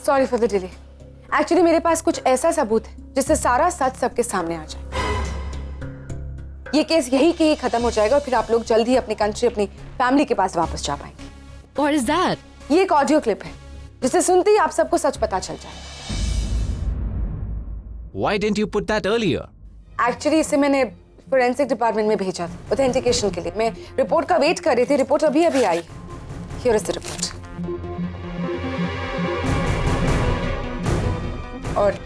Sorry for the delay. Actually मेरे पास कुछ ऐसा सबूत है जिससे सारा सच सबके सामने आ जाए। ये केस यही के ही खत्म हो जाएगा और फिर आप लोग जल्द ही अपनी कंट्री, अपनी फैमिली के पास वापस जा पाएंगे। What is that? ये एक ऑडियो क्लिप है जिसे सुनते ही आप सबको सच पता चल जाएगा। Why didn't you put that earlier? Actually इसे मैंने फोरेंसिक डिपार्टमेंट में भेजा था ऑथेंटिकेशन के लिए। मैं रिपोर्ट का वेट कर रही थी, रिपोर्ट अभी अभी आई। Here is the report. और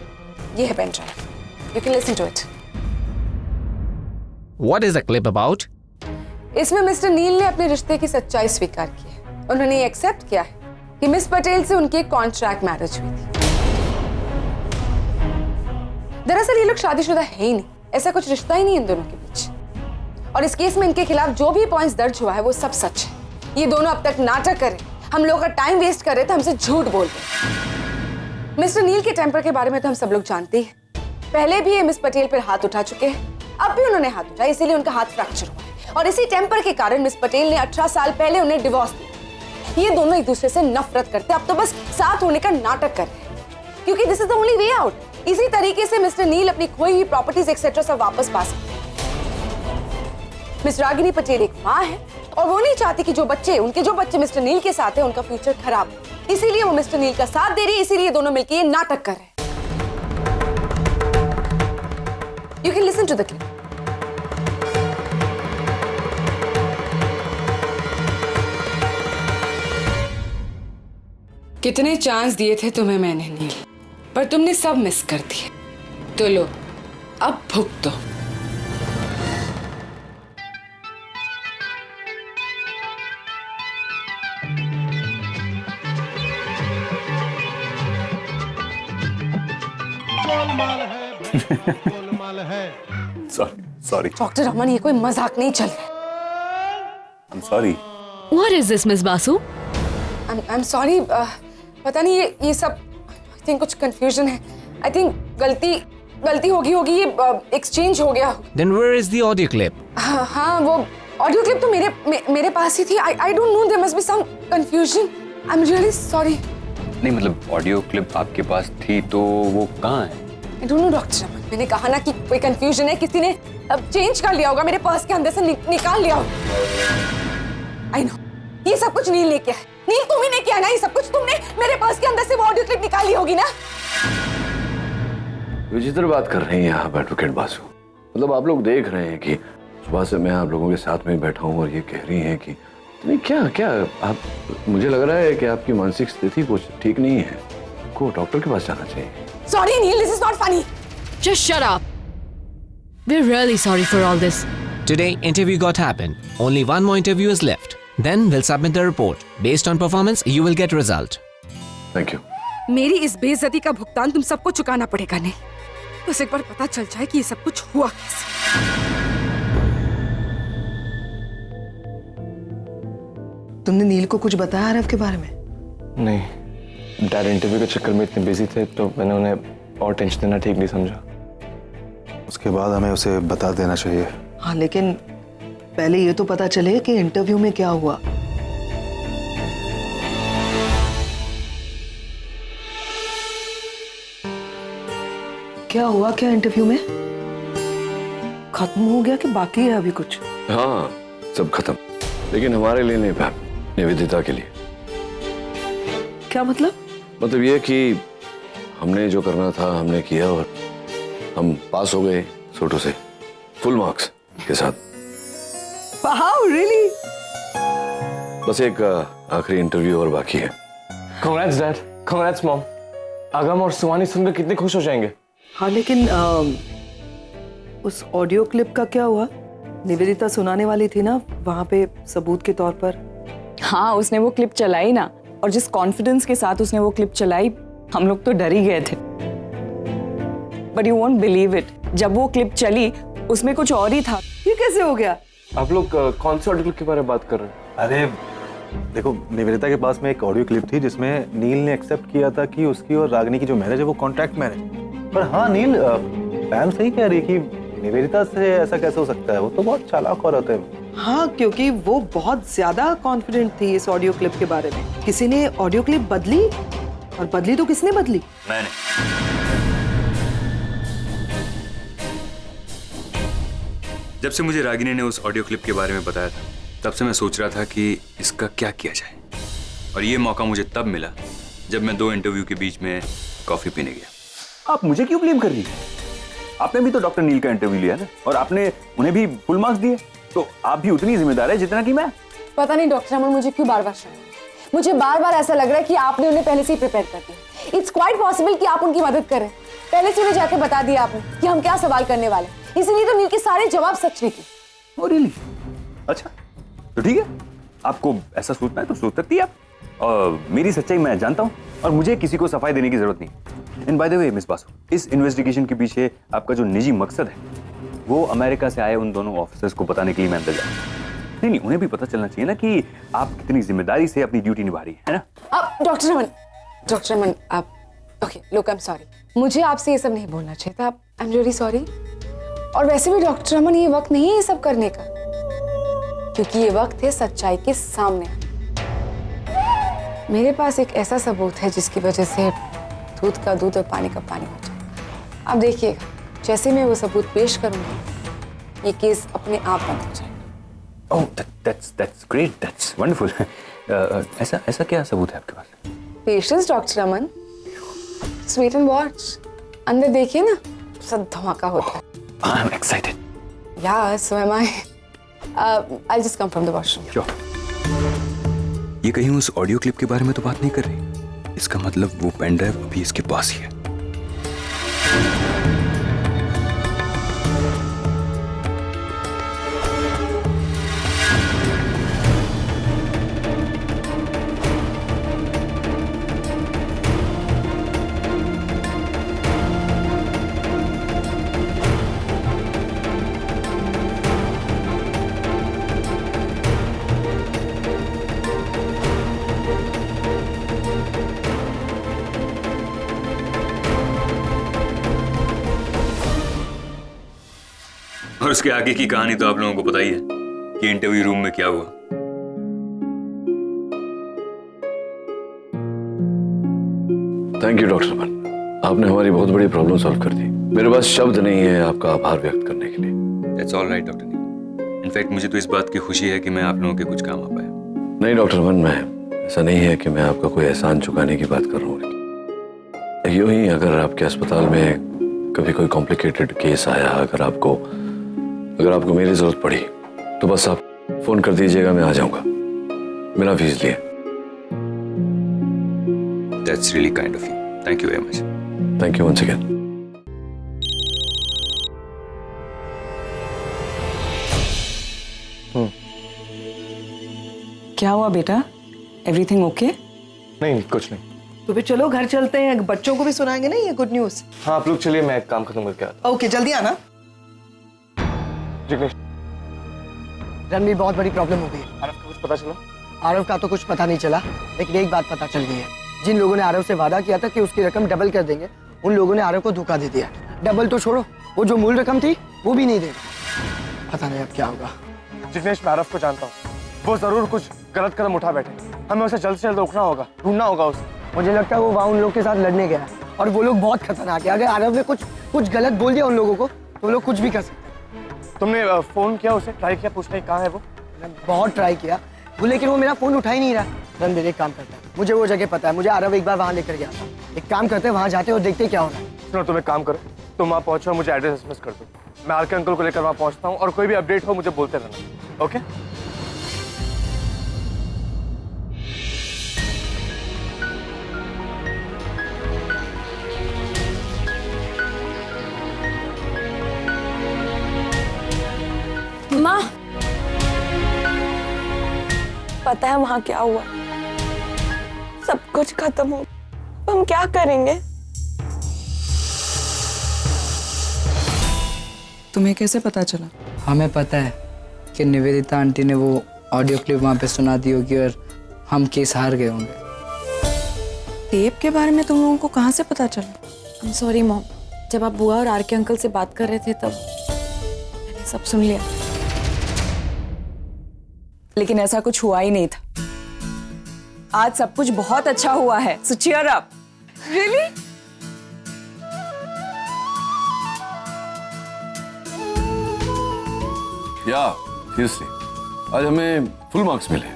ये है pen drive, you can listen to it. What is the clip about? इसमें मिस्टर नील ने अपने रिश्ते की सच्चाई स्वीकार की है। उन्होंने ये एक्सेप्ट किया है कि मिस पटेल से उनकी कॉन्ट्रैक्ट मैरिज हुई थी। दरअसल ये लोग शादीशुदा है ही नहीं, ऐसा कुछ रिश्ता ही नहीं इन दोनों के बीच। और इस केस में इनके खिलाफ जो भी पॉइंट्स दर्ज हुआ है वो सब सच है। ये दोनों अब तक नाटक कर रहे, हम लोगों का टाइम वेस्ट कर रहे थे, हमसे झूठ बोल रहे। मिस्टर नील के टेम्पर के बारे में तो हम सब लोग जानते हैं। पहले भी ये मिस पटेल पर हाथ उठा चुके हैं, अब भी उन्होंने हाथ उठाया, इसीलिए उनका हाथ फ्रैक्चर हुआ है। और इसी टेम्पर के कारण मिस पटेल ने 18 साल पहले उन्हें डिवोर्स दिया। ये दोनों एक दूसरे से नफरत करते, अब तो बस साथ होने का नाटक कर रहे हैं, क्योंकि this is the only way out. इसी तरीके से मिस्टर नील अपनी खोई हुई प्रॉपर्टीज एक्सेट्रा सब वापस पा सकते हैं। मिस रागिनी पटेल एक माँ है और वो नहीं चाहती कि उनके जो बच्चे मिस्टर नील के साथ हैं उनका फ्यूचर खराब हो। इसीलिए वो मिस्टर नील का साथ दे रही है, इसीलिए दोनों मिलकर ये नाटक कर रहे हैं। You can listen to the clip. कितने चांस दिए थे तुम्हें मैंने नील, पर तुमने सब मिस कर दिए। तो लो, अब भुगतो। सॉरी डॉक्टर रमन, ये कोई मजाक नहीं चल रहा। I am sorry. What is this, Miss Basu? I am sorry. पता नहीं ये सब आई थिंक कुछ कंफ्यूजन है। आई थिंक गलती होगी ये एक्सचेंज हो गया। Then where is the audio clip? हाँ, वो ऑडियो क्लिप तो मेरे पास ही थी। I don't know, there must be some confusion. I am really sorry. नहीं मतलब ऑडियो क्लिप आपके पास थी तो वो कहाँ है? आई डोंट नो डॉक्टर रमन, मैंने कहा ना कि कोई कंफ्यूजन है, किसी ने अब चेंज कर लिया होगा, मेरे पर्स के अंदर से निकाल लिया होगा। आई नो, ये सब कुछ नील ने किया है। नील, तुम ही ने किया ना ये सब कुछ। तुमने मेरे पर्स के अंदर से वो ऑडियो क्लिप निकाली होगी ना। विचित्र बात कर रही हैं आप एडवोकेट बासु। मतलब आप लोग देख रहे हैं कि सुबह से मैं आप लोगों के साथ में बैठा हूँ और ये कह रही हैं कि नहीं क्या आप, मुझे लग रहा है कि आपकी मानसिक स्थिति कुछ ठीक नहीं है, को डॉक्टर के पास जाना चाहिए। Sorry Neel, this is not funny. Just shut up. We're really sorry for all this. Today, interview got happened. Only one more interview is left. Then we'll submit the report. Based on performance, you will get result. Thank you. मेरी इस बेइज्जती का भुगतान तुम सबको चुकाना पड़ेगा। नहीं, बस एक बार पता चल जाए कि ये सब कुछ हुआ कैसे। तुमने नील को कुछ बताया आरव के बारे में? नहीं, डैड इंटरव्यू के चक्कर में इतने बिजी थे तो मैंने उन्हें और टेंशन देना ठीक नहीं समझा। उसके बाद हमें उसे बता देना चाहिए। हाँ, लेकिन पहले ये तो पता चले कि इंटरव्यू में क्या हुआ। क्या हुआ क्या इंटरव्यू में? खत्म हो गया कि बाकी है अभी कुछ? हाँ, सब खत्म, लेकिन हमारे लिए नहीं मैम, निवेदिता के लिए। क्या मतलब? मतलब ये कि हमने जो करना था हमने किया और हम पास हो गए छोटू से फुल मार्क्स के साथ। Wow, really? बस एक आखिरी इंटरव्यू और बाकी है। Congrats dad, congrats mom. अगम और सुहानी सुनकर कितने खुश हो जाएंगे। हाँ, लेकिन उस ऑडियो क्लिप का क्या हुआ? निवेदिता सुनाने वाली थी ना वहां पे सबूत के तौर पर। हाँ, उसने वो क्लिप चलाई ना, और जिस कॉन्फिडेंस के साथ उसने वो क्लिप चलाई, हम लोग तो डर ही गए थे। But you won't believe it, जब वो क्लिप चली उसमें कुछ और ही था। ये कैसे हो गया? आप लोग कौन से ऑडियो क्लिप के बारे में बात कर रहे हैं? अरे देखो, निवेदिता के पास में एक ऑडियो क्लिप थी जिसमें नील ने एक्सेप्ट किया था कि उसकी और रागिनी की जो मैरिज है वो कॉन्ट्रैक्ट मैरिज। पर हाँ नील, मैम सही कह रही कि निवेदिता से ऐसा कैसे हो सकता है, वो तो बहुत चालाक औरत है। हाँ, क्योंकि वो बहुत ज्यादा कॉन्फिडेंट थी इस ऑडियो क्लिप के बारे में। किसी ने ऑडियो क्लिप बदली और बदली तो किसने बदली? मैंने। जब से मुझे रागिनी ने उस ऑडियो क्लिप के बारे में बताया था, तब से मैं सोच रहा था कि इसका क्या किया जाए। और ये मौका मुझे तब मिला जब मैं 2 इंटरव्यू के बीच में कॉफी पीने गया। आप मुझे क्यों ब्लेम कर रही हैं? आपने भी तो डॉक्टर नील का इंटरव्यू लिया ना, और आपने उन्हें भी फुल मार्क्स दिए, तो आप भी उतनी जिम्मेदार है जितना कि मैं। पता नहीं डॉक्टर अमन, मुझे क्यों बार बार शक है। मुझे बार बार ऐसा लग रहा है कि आपने उन्हें पहले से ही प्रिपेयर कर दिया। इट्स क्वाइट पॉसिबल कि आप उनकी मदद करें। पहले से उन्हें जाके बता दिया आपने कि हम क्या सवाल करने वाले, इसलिए तो नील के सारे जवाब सच निकले। Oh really? अच्छा, तो ठीक है, आपको ऐसा सोचना है तो सोच सकती है आप। और मेरी सच्चाई मैं जानता हूँ, और मुझे किसी को सफाई देने की जरूरत नहीं। And by the way miss Basu, इस इन्वेस्टिगेशन के पीछे आपका जो निजी मकसद है, वो अमेरिका से आए उन दोनों ऑफिसर्स को बताने के लिए मैं अंदर जा रहा हूं। नहीं, उन्हें भी पता चलना चाहिए ना कि आप कितनी जिम्मेदारी से अपनी ड्यूटी निभा रही है ना? अब डॉक्टर अमन आप okay, look I am sorry, मुझे आपसे ये सब नहीं बोलना चाहिए था। आई एम रियली सॉरी। और वैसे भी डॉक्टर अमन, ये वक्त नहीं है ये सब करने का, क्योंकि ये वक्त है सच्चाई के सामने। मेरे पास एक ऐसा सबूत है जिसकी वजह से दूध का दूध और पानी का पानी हो जाए। अब देखिएगा, जैसे मैं वो सबूत पेश करूंगी, ये केस अपने आप बंद हो जाएगा। ओह, that's great, that's wonderful. ऐसा क्या सबूत है आपके पास? Patience doctor Aman, sweet and watch. अंदर देखिए ना, सब धमाका होता है। I'm excited. Yeah, so am I. I'll just come from the washroom. Sure. ये कहीं उस ऑडियो क्लिप के बारे में तो बात नहीं कर रही। इसका मतलब वो पेन ड्राइव अभी इसके पास ही है। और उसके आगे की कहानी तो आप लोगों को पता ही है कि इंटरव्यू रूम में क्या हुआ। थैंक यू डॉक्टर अमन, आपने हमारी बहुत बड़ी प्रॉब्लम सॉल्व कर दी। मेरे पास शब्द नहीं है आपका आभार व्यक्त करने के लिए। That's all right doctor Neel. In fact मुझे तो इस बात की खुशी है कि मैं आप लोगों के कुछ काम आ पाया। नहीं डॉक्टर अमन, मैं ऐसा नहीं है कि मैं आपका कोई एहसान चुकाने की बात कर रहा हूँ। यूं ही अगर आपके अस्पताल में कभी कोई कॉम्प्लिकेटेड केस आया, अगर आपको मेरी जरूरत पड़ी, तो बस आप फोन कर दीजिएगा, मैं आ जाऊंगा बिना फीस लिए। That's really kind of you. Thank you very much. Thank you once again. क्या हुआ बेटा? Everything okay? नहीं, कुछ नहीं। तो फिर चलो घर चलते हैं, बच्चों को भी सुनाएंगे ना ये गुड न्यूज। हाँ, आप लोग चलिए, मैं काम खत्म करके आता ओके, जल्दी आना। जिग्नेश, रणवीर, बहुत बड़ी प्रॉब्लम हो गई। आरव को कुछ पता चला? आरव का तो कुछ पता नहीं चला, लेकिन एक बात पता चल गई है। जिन लोगों ने आरव से वादा किया था कि उसकी रकम डबल कर देंगे, उन लोगों ने आरव को धोखा दे दिया। डबल तो छोड़ो, वो जो मूल रकम थी वो भी नहीं देगा। पता नहीं अब क्या होगा। जिग्नेश, मैं आरव को जानता हूँ, वो जरूर कुछ गलत कदम उठा बैठे। हमें उसे जल्द से जल्द रोकना होगा, ढूंढना होगा उसे। मुझे लगता है वो वहाँ उन लोग के साथ लड़ने गया है, और वो लोग बहुत खतरनाक है। अगर आरव ने कुछ गलत बोल दिया उन लोगों को, तो वो लोग कुछ भी कर सकते। तुमने फोन किया उसे, ट्राई किया पूछने कहाँ है वो? बहुत ट्राई किया वो, लेकिन वो मेरा फोन उठा ही नहीं रहा। रणवीर, एक काम करता है, मुझे वो जगह पता है, मुझे आरव एक बार वहाँ लेकर गया था। एक काम करते हैं, वहाँ जाते हैं और देखते क्या हो रहा है। सुनो, तुम एक काम करो, तुम वहाँ पहुँचो, मुझे एड्रेस एसएमएस कर दो। मैं आर के अंकल को लेकर वहाँ पहुँचता हूँ, और कोई भी अपडेट हो मुझे बोलते रहना। ओके? माँ, पता है वहां क्या हुआ? सब कुछ खत्म हो, हम क्या करेंगे? तुम्हें कैसे पता चला? हमें पता है कि निवेदिता आंटी ने वो ऑडियो क्लिप वहाँ पे सुना दी होगी और हम केस हार गए होंगे। टेप के बारे में तुम लोगों को कहाँ से पता चला? I'm sorry मॉम, जब आप बुआ और आर के अंकल से बात कर रहे थे तब मैंने सब सुन लिया, लेकिन ऐसा कुछ हुआ ही नहीं था। आज सब कुछ बहुत अच्छा हुआ है, so cheer up। Really? या सीरियसली आज हमें फुल मार्क्स मिले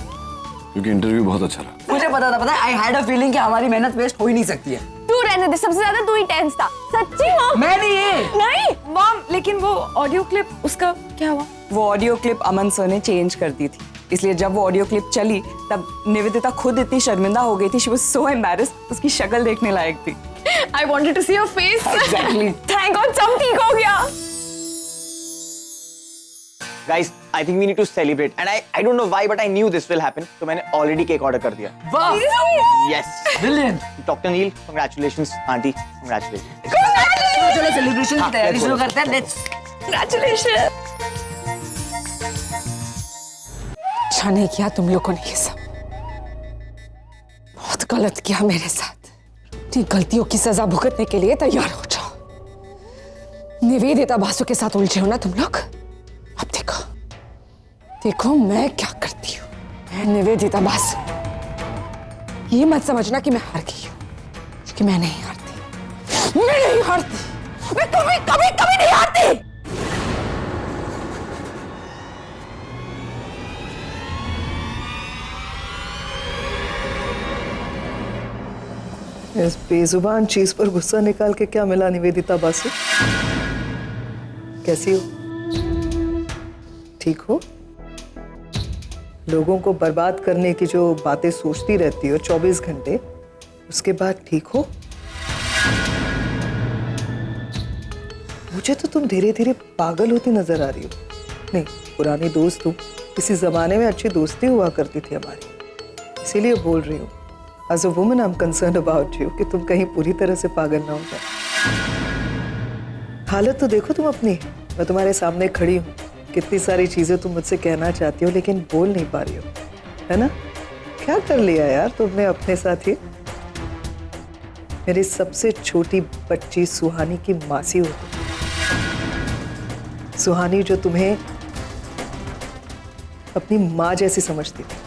क्योंकि इंटरव्यू बहुत अच्छा रहा। मुझे पता था, आई हैड अ फीलिंग कि हमारी मेहनत वेस्ट हो ही नहीं सकती है। तू रहने दे, सबसे ज्यादा तू ही टेंस था। सच्ची मॉम? मैं नहीं ये। नहीं मॉम, लेकिन वो ऑडियो क्लिप उसका क्या हुआ? वो ऑडियो क्लिप अमन सर ने चेंज कर दी थी, इसलिए जब वो ऑडियो क्लिप चली तब निवेदिता खुद इतनी शर्मिंदा हो गई थी। शी वाज सो एम्बैरेस्ड, उसकी शक्ल देखने लायक थी। I wanted to see your face. Exactly. Thank God सब ठीक हो गया। Guys, I think we need to celebrate, and I don't know why, but I knew this will happen. So मैंने already cake order कर दिया। वाह, Yes. brilliant. Dr. Neil, congratulations, auntie, congratulations. चलो celebration की तैयारी शुरू करते हैं। Let's Congratulations. अच्छा नहीं किया तुम लोगों ने ये सब। बहुत गलत किया मेरे साथ। अपनी गलतियों की सजा भुगतने के लिए तैयार हो जाओ। निवेदिता बासु के साथ उलझे हो ना तुम लोग। अब देखो देखो मैं क्या करती हूँ। मैं निवेदिता बासु, ये मत समझना कि मैं हार गई हूँ, क्योंकि मैं नहीं हारती। मैं नहीं हारती, मैं कभी कभी कभी नहीं हारती। इस बेजुबान चीज पर गुस्सा निकाल के क्या मिला निवेदिता बासु? कैसी हो? ठीक हो? लोगों को बर्बाद करने की जो बातें सोचती रहती हो 24 घंटे, उसके बाद ठीक हो? मुझे तो तुम धीरे धीरे पागल होती नजर आ रही हो। नहीं, पुरानी दोस्त हूँ, किसी जमाने में अच्छी दोस्ती हुआ करती थी हमारी, इसीलिए बोल रही हूँ। As a woman, I'm concerned about you कि तुम कहीं पूरी तरह से पागल ना हो जाए। हालत तो देखो तुम अपनी, मैं तुम्हारे सामने खड़ी हूँ, कितनी सारी चीजें तुम मुझसे कहना चाहती हो लेकिन बोल नहीं पा रही हो, है ना? क्या कर लिया यार तुमने अपने साथ ही? मेरी सबसे छोटी बच्ची सुहानी की मासी हो तुम। सुहानी जो तुम्हें अपनी माँ जैसी समझती थी,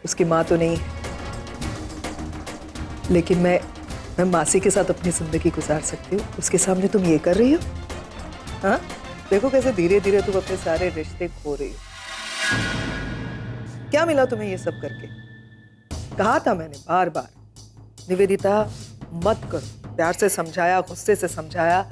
उसकी माँ तो नहीं है, लेकिन मैं मासी के साथ अपनी जिंदगी गुजार सकती हूँ। उसके सामने तुम ये कर रही हो? हाँ, देखो कैसे धीरे धीरे तुम अपने सारे रिश्ते खो रही हो। क्या मिला तुम्हें ये सब करके? कहा था मैंने बार बार, निवेदिता मत करो। प्यार से समझाया, गुस्से से समझाया,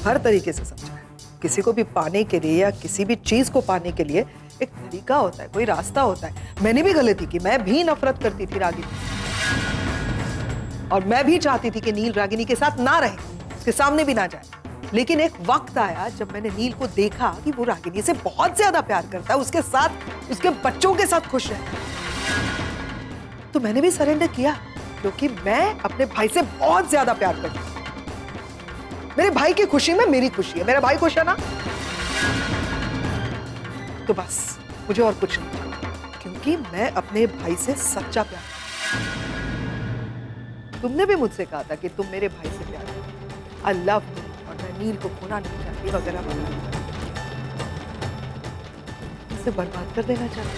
हर तरीके से समझाया। किसी को भी पाने के लिए या किसी भी चीज को पाने के लिए एक तरीका होता है, कोई रास्ता होता है। मैंने भी गलती की, मैं भी नफरत करती थी रागिनी और मैं भी चाहती थी कि नील रागिनी के साथ ना रहे, उसके सामने भी ना जाए। लेकिन एक वक्त आया जब मैंने नील को देखा कि वो रागिनी से बहुत ज्यादा प्यार करता है, उसके साथ, उसके बच्चों के साथ खुश है, तो मैंने भी सरेंडर किया, क्योंकि मैं अपने भाई से बहुत ज्यादा प्यार करती हूँ। मेरे भाई की खुशी में मेरी खुशी है, मेरा भाई खुश है ना, तो बस मुझे और कुछ नहीं चाहिए, क्योंकि मैं अपने भाई से सच्चा प्यार करती हूं। तुमने भी मुझसे कहा था कि तुम मेरे भाई से प्यार करो, आई लव यू, और मैं नील को खोना नहीं चाहती वगैरह वगैरह। इसे बर्बाद कर देना चाहती।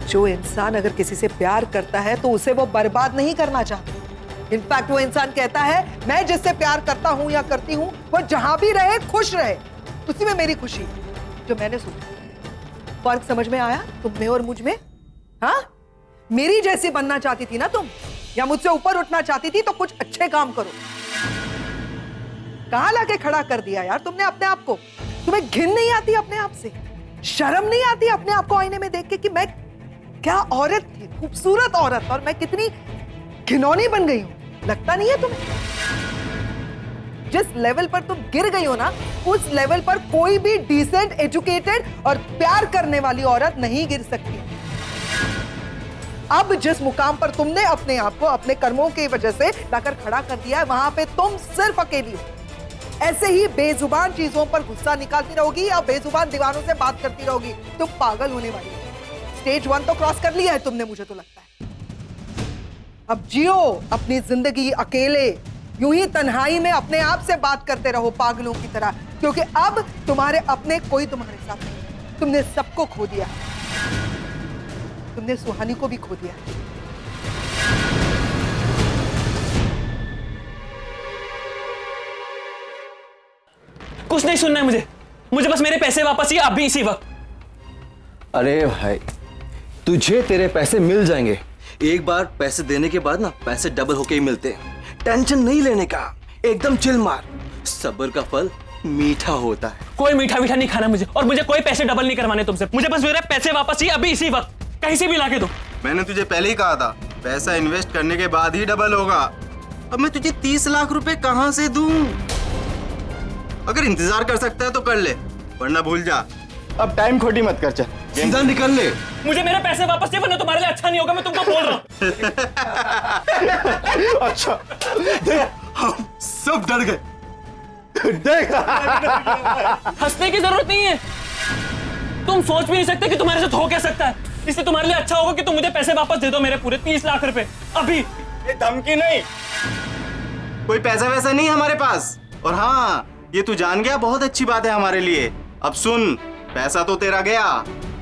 जो इंसान अगर किसी से प्यार करता है तो उसे वो बर्बाद नहीं करना चाहता। इनफैक्ट वो इंसान कहता है मैं जिससे प्यार करता हूं या करती हूं वो जहां भी रहे खुश रहे, उसी में मेरी खुशी है। जो मैंने सोचा, फर्क समझ में आया तुम में और मुझ में? हाँ, मेरी जैसी बनना चाहती थी ना तुम, या मुझसे ऊपर उठना चाहती थी, तो कुछ अच्छे काम करो। कहां लाके खड़ा कर दिया यार तुमने अपने आप को? तुम्हें घिन नहीं आती अपने आप से? शर्म नहीं आती अपने आप को आईने में देख के कि मैं क्या औरत थी, खूबसूरत औरत, और मैं कितनी घिनौनी बन गई हूं? लगता नहीं है तुम्हें? जिस लेवल पर तुम गिर गई हो ना, उस लेवल पर कोई भी डिसेंट, एजुकेटेड और प्यार करने वाली औरत नहीं गिर सकती। अब जिस मुकाम पर तुमने अपने आप को अपने कर्मों की वजह से लाकर खड़ा कर दिया है, वहां पे तुम सिर्फ अकेली हो। ऐसे ही बेजुबान चीजों पर गुस्सा निकालती रहोगी या बेजुबान दीवानों से बात करती रहोगी, तुम पागल होने वाली हो। स्टेज 1 तो क्रॉस कर लिया है तुमने, मुझे तो लगता है। अब जियो अपनी जिंदगी अकेले, यूं ही तन्हाई में अपने आप से बात करते रहो पागलों की तरह, क्योंकि अब तुम्हारे अपने कोई तुम्हारे साथ नहीं। तुमने सबको खो दिया, तुमने सुहानी को भी खो दिया। कुछ नहीं सुनना है मुझे, मुझे बस मेरे पैसे वापस चाहिए अभी इसी वक्त। अरे भाई, तुझे तेरे पैसे मिल जाएंगे। एक बार पैसे देने के बाद ना पैसे डबल होके ही मिलते हैं। टेंशन नहीं लेने का, एकदम चिल मार। सब्र का फल मीठा होता है। कोई मीठा मीठा नहीं खाना मुझे, और मुझे कोई पैसे डबल नहीं करवाने तुमसे। मुझे बस मेरे पैसे वापस चाहिए अभी इसी वक्त, कहीं से भी लाके दो। मैंने तुझे पहले ही कहा था, पैसा इन्वेस्ट करने के बाद ही डबल होगा। अब मैं तुझे 30 लाख रुपए कहां से दूं? अगर इंतजार कर सकता है तो कर ले, वरना भूल जा। अब टाइम खोटी मत कर, चल सीधा निकल ले। मुझे मेरे पैसे वापस चाहिए, वरना तुम्हारे लिए अच्छा नहीं होगा, मैं तुमको बोल रहा हूँ। अच्छा देख, हम सब डर गए। देख, हंसने की जरूरत नहीं है। तुम सोच भी नहीं सकते कि तुम्हारे साथ हो क्या सकता है। इसलिए तुम्हारे लिए अच्छा होगा कि तुम मुझे पैसे वापस दे दो, मेरे पूरे 30 लाख रुपए अभी। ये धमकी नहीं, कोई पैसा वैसा नहीं है हमारे पास। और हाँ, ये तू जान गया, बहुत अच्छी बात है हमारे लिए। अब सुन, पैसा तो तेरा गया,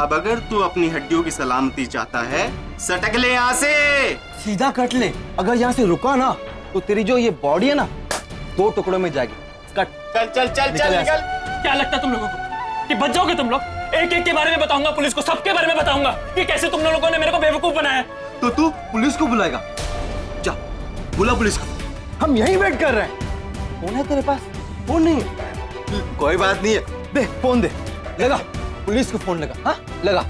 अब अगर तू अपनी हड्डियों की सलामती चाहता है, सटक ले यहाँ से, सीधा कट ले। अगर यहाँ से रुका ना तो तेरी जो ये बॉडी है ना 2 टुकड़ों में जाएगी। कट। चल चल चल चल निकल। क्या लगता है तुम लोगों को कि बच जाओगे तुम लोग? एक एक के बारे में बताऊंगा पुलिस को, सबके बारे में बताऊंगा कि कैसे तुम लोगों ने मेरे को बेवकूफ बनाया। तो तू पुलिस को बुलाएगा? जा बुला पुलिस को, हम यहीं वेट कर रहे हैं। फोन है तेरे पास? फोन नहीं है? कोई बात नहीं है, दे फोन दे, लगा पुलिस को फोन लगा। हाँ लगा।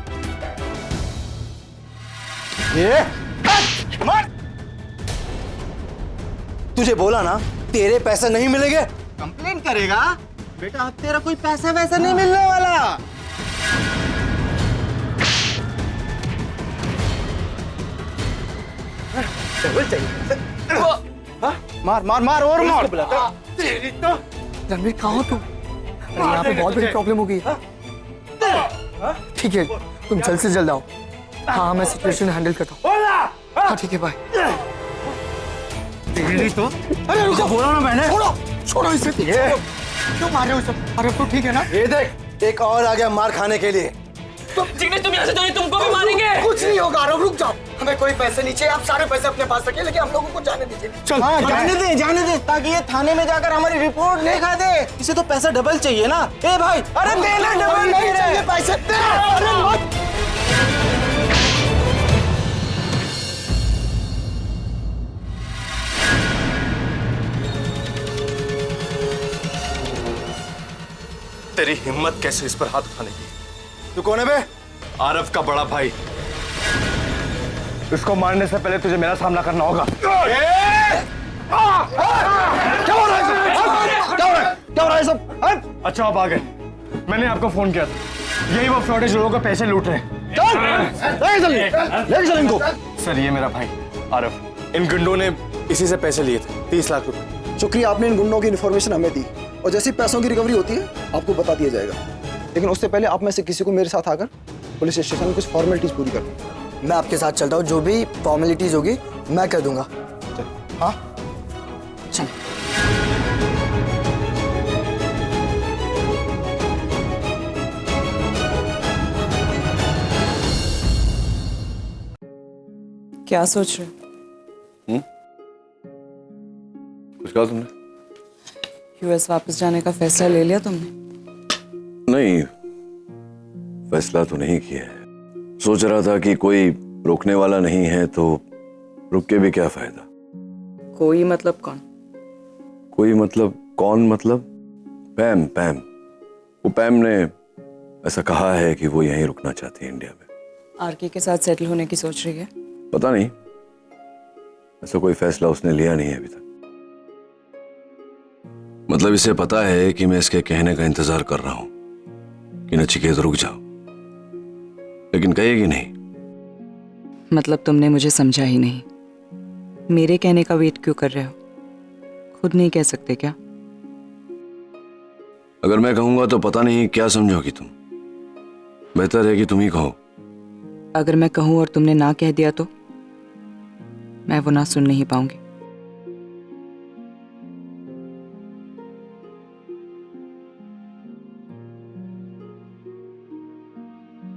ये मार। तुझे बोला ना तेरे पैसे नहीं मिलेंगे। कंप्लेन करेगा बेटा, अब तेरा कोई पैसा वैसा नहीं मिलने वाला। डबल चाहिए। मार मार मार और मार। रणवीर कहाँ हो तुम? अरे यहाँ पे बहुत बड़ी प्रॉब्लम हो गई। ठीक है, तुम जल्द से जल्द आओ। हाँ मैं सिचुएशन हैंडल करता हूँ। हाँ ठीक है, बाय। तो अरे रुको, बोला ना मैंने। छोड़ो इसे। क्यों मार रहे हो सब? अरे तो ठीक है ना? ये देख, एक और आ गया मार खाने के लिए। जिग्नेश तुम यहाँ से जाओ, तुमको भी मारेंगे। कुछ नहीं होगा, रुक जाओ। हमें कोई पैसे नहीं चाहिए, आप सारे पैसे अपने पास रखिए, लेकिन हम लोगों को जाने दीजिए। चल हाँ, जाने दे ताकि ये थाने में जाकर हमारी रिपोर्ट लिखा दे। इसे तो पैसा डबल चाहिए ना। ए भाई, अरे देना डबल नहीं चाहिए पैसे। अरे मत। तेरी हिम्मत कैसे इस पर हाथ उठाने की? तू कौन है बे? आरव का बड़ा भाई। इसको मारने से पहले तुझे मेरा सामना करना होगा। क्या हो रहा है सब? क्या हो रहा है सब? अच्छा आप आ गए, मैंने आपको फोन किया था। यही वो फ्रॉड है जो लोगों का पैसे लूट रहे हैं। लेके चल इनको। सर ये मेरा भाई आरव, इन गुंडों ने इसी से पैसे लिए थे, 30 लाख रुपए। शुक्रिया, आपने इन गुंडों की इन्फॉर्मेशन हमें दी और जैसी पैसों की रिकवरी होती है आपको बता दिया जाएगा। लेकिन उससे पहले आप में से किसी को मेरे साथ आकर पुलिस स्टेशन में कुछ फॉर्मेलिटीज पूरी करनी। मैं आपके साथ चलता हूँ, जो भी फॉर्मेलिटीज होगी मैं कर दूंगा। हाँ चल। क्या सोच रहे हो? कुछ कहा तुमने? यूएस वापस जाने का फैसला ले लिया तुमने? नहीं, फैसला तो नहीं किया है। सोच रहा था कि कोई रोकने वाला नहीं है तो रुक के भी क्या फायदा। कोई मतलब कौन? कोई मतलब कौन? मतलब पैम। वो पैम ने ऐसा कहा है कि वो यहीं रुकना चाहती है इंडिया में। आरके के साथ सेटल होने की सोच रही है? पता नहीं, ऐसा कोई फैसला उसने लिया नहीं है अभी तक। मतलब इसे पता है कि मैं इसके कहने का इंतजार कर रहा हूं कि नचिकेत रुक जाओ, लेकिन कहेगी नहीं। मतलब तुमने मुझे समझा ही नहीं। मेरे कहने का वेट क्यों कर रहे हो? खुद नहीं कह सकते क्या? अगर मैं कहूंगा तो पता नहीं क्या समझोगी तुम। बेहतर है कि तुम ही कहो। अगर मैं कहूं और तुमने ना कह दिया तो मैं वो ना सुन नहीं पाऊंगी।